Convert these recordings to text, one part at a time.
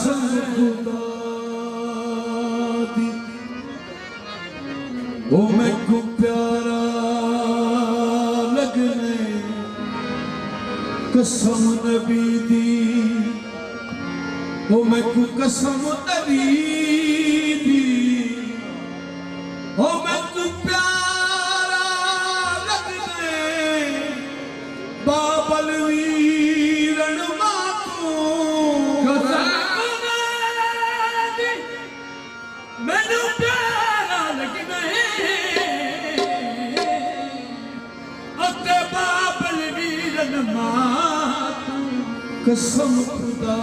कसम खुदा दी वो मैं को प्यारा लगने कसम नबी दी वो मैं को कसम अली दी वो मैं को प्यारा लगने बाबल वीरन मातू मैनू प्यारा लगने अते बाबल वीरन मातू कसम खुदा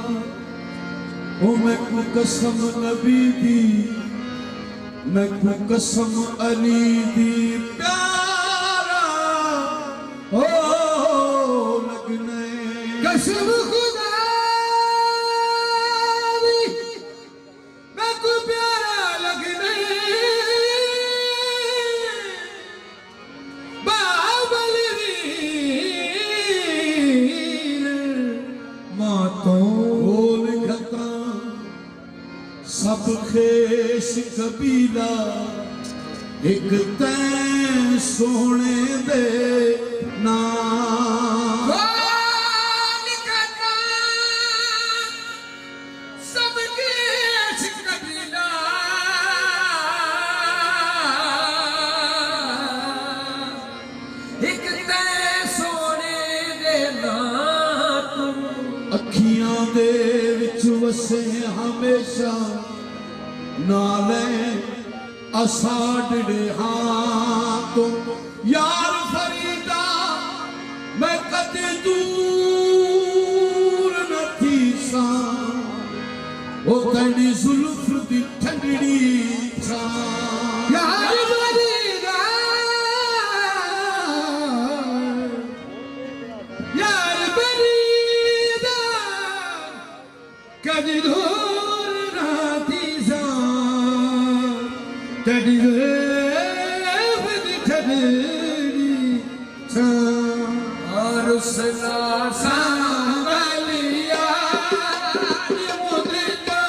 दी ओ मैं को कसम नबी दी मैं को कसम अली दी प्यारा ओ लगने कसम खुदा दी मैं को प्यारा लगने बाबल वीर मातों बोल खता सब खेश कबीला एक तैं सोने दे नाम सबके कबीला एक तै सोने दे नाम अखियां दे विच वसे हमेशा नाले असा डिड़े हाँ तुम यार फरीदा मैं कदे दूर न थी सा वो तेरी जुल्फ दी ठंडी छा यार फरीदा यार फरीदा कदी दूर न थी सा तेरी जुल्फ दी ठंडी छा और उसना सांवलिया मुद्रिका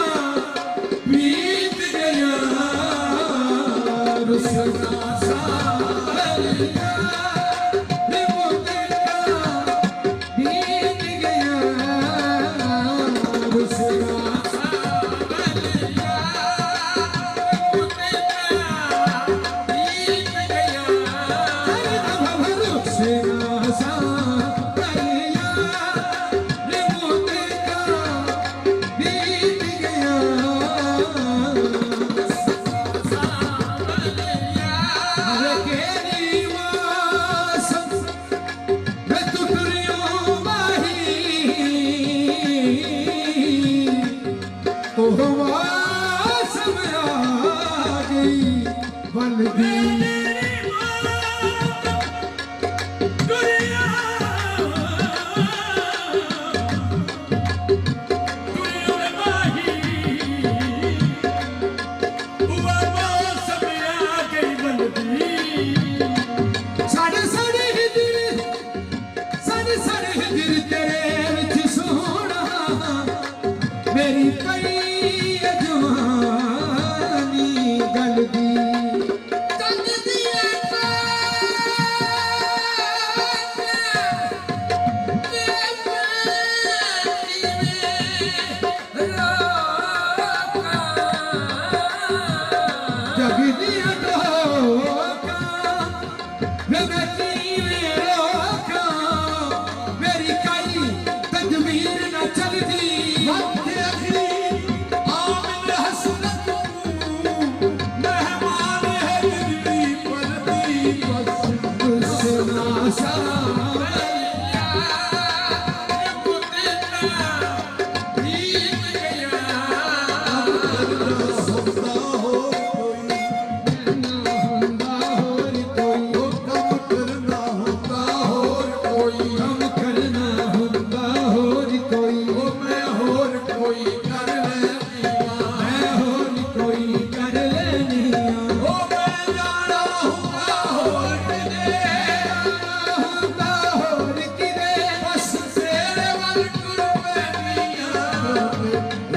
बीत गया उसना सांवलिया मुद्रिका बीत गया उसना मेरी पई जवानी गल दी चंद दिया जग दिया मेरी कई तदबीर न चलती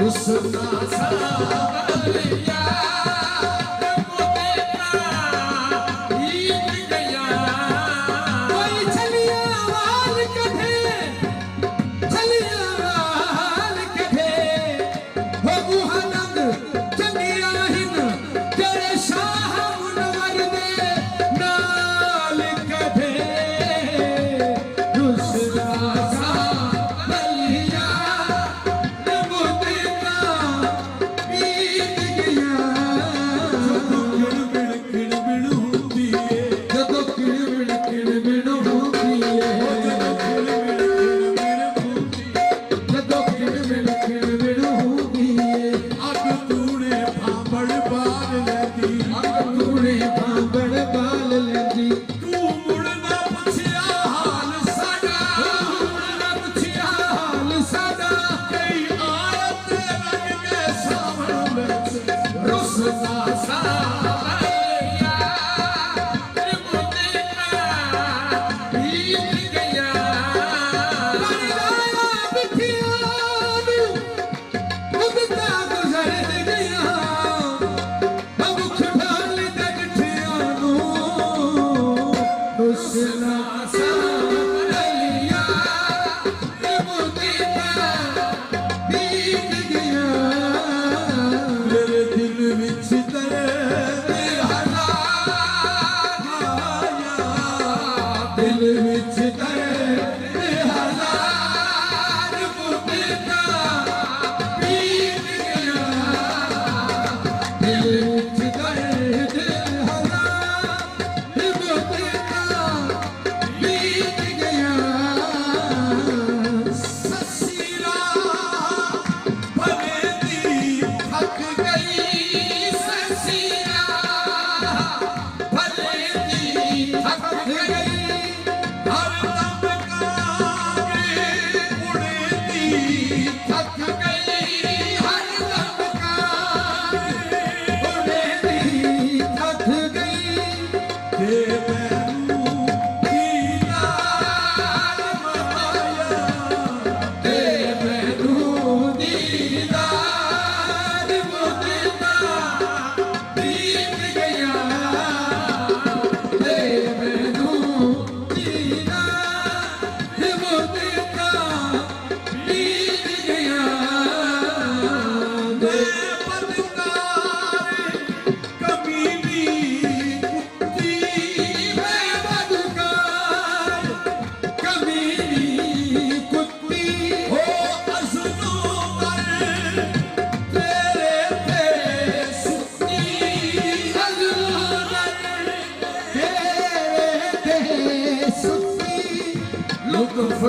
ਹੁਸਨਾ ਸਾਵਲਿਆ ਮੁੰਡੇ ਦਾ ਬੀਤ ਗਿਆ ਕੋਈ ਛਲੀਆਂ ਵਾਲ ਕਢੇ ਛਲੀਆਂ ਵਾਲ ਕਢੇ ਹੋ ਗੁਹਨੰਦ ਚੰਗੀਆਂ ਹਿਨ ਤੇਰੇ ਸ਼ਾਹ ਮੁਨਵਰ ਦੇ ਨਾਲ ਕਢੇ ਹੁਸਨਾ ਸਾਵਲਿਆ ਮੁੰਡੇ ਦਾ ਬੀਤ ਗਿਆ ਕਿਣ ਹੁੰਦੀ ਏ ਜਦੋਂ ਕਿਣ ਹੁੰਦੀ ਏ ਜਦੋਂ ਕਿਣ ਹੁੰਦੀ ਏ ਅੱਗ ਤੂਣੇ ਭਾਂਬੜ ਬਾਲ ਲੈਂਦੀ ਅੱਗ ਤੂਣੇ ਬਾਂਬੜ ਬਾਲ ਲੈਂਦੀ ਤੂੰ ਮੁੜ ਨਾ ਪੁੱਛਿਆ ਹਾਲ ਸਾਡਾ ਹੁਣ ਨਾ ਪੁੱਛਿਆ ਹਾਲ ਸਾਡਾ ਕਈ ਆਇਤ ਰੰਗ ਕੇ ਸਾਵਣ ਵਿੱਚ ਰੁਸਨਾ ਸਾਵਲਿਆ ਮੁੰਡੇ ਦਾ ਬੀਤ ਗਿਆ ਬਣਾਇਆ ਬਿਠਿਆ ਨੂੰ ਮੁੱਦਤਾ ਗੁਜ਼ਰ ਗਿਆ ਮੁਖ ਢਾਲ ਦੇ ਡਿਠਿਆਂ ਨੂੰ ਹੁਸਨਾ ਸਾਵਲਿਆ ਮੁੰਡੇ ਦਾ ਬੀਤ ਗਿਆ ਮੇਰੇ ਦਿਲ ਵਿੱਚ ਤੇਰੇ ਦਿਲ ਵਿੱਚ ਤੇਰੇ ਹਜ਼ਾਰ ਮੁੰਡੇ ਦਾ ਬੀਤ ਗਿਆ ਦਿਲ ਵਿੱਚ ਤੇਰੇ ਹਜ਼ਾਰ ਮੁੰਡੇ ਦਾ ਬੀਤ ਗਿਆ ਸਸੀਰਾ ਭਲੇ ਦੀ ਥੱਕ ਗਈ ਸਸੀਰਾ ਭਲੇ ਦੀ ਥੱਕ ਗਈ ਹਰ ਦਮ ਕਾਂਗੇ ਉੜਦੀ ਥੱਕ ਗਈ ਹਰ ਦਮ ਕਾਂਗੇ ਉਡੇਦੀ ਥੱਕ ਗਈ ਤੇ ਮੈਨੂੰ ਦੀਦਾਰ ਮਾਇਆ ਤੇ ਮੈਨੂੰ ਦੀਦਾਰ ਮੁੰਡੇ ਦਾ ਬੀਤ ਗਿਆ ਤੇ ਮੈਨੂੰ ਦੀਦਾਰ ਮੁੰਡੇ ਦਾ ਬੀਤ ਗਿਆ ਦੇ ਬਦਕਾਰ ਕਮੀਨੀ ਕੁੱਤੀ ਮੈਂ ਬਦਕਾਰ ਕਮੀਨੀ ਕੁੱਤੀ ਹੋ ਅਜ਼ਨੋ ਕਰ ਤੇਰੇ ਤੇ ਸੁੱਤੀ ਤੇਰੇ ਤੇ ਸੁੱਤੀ ਲੁਤਫ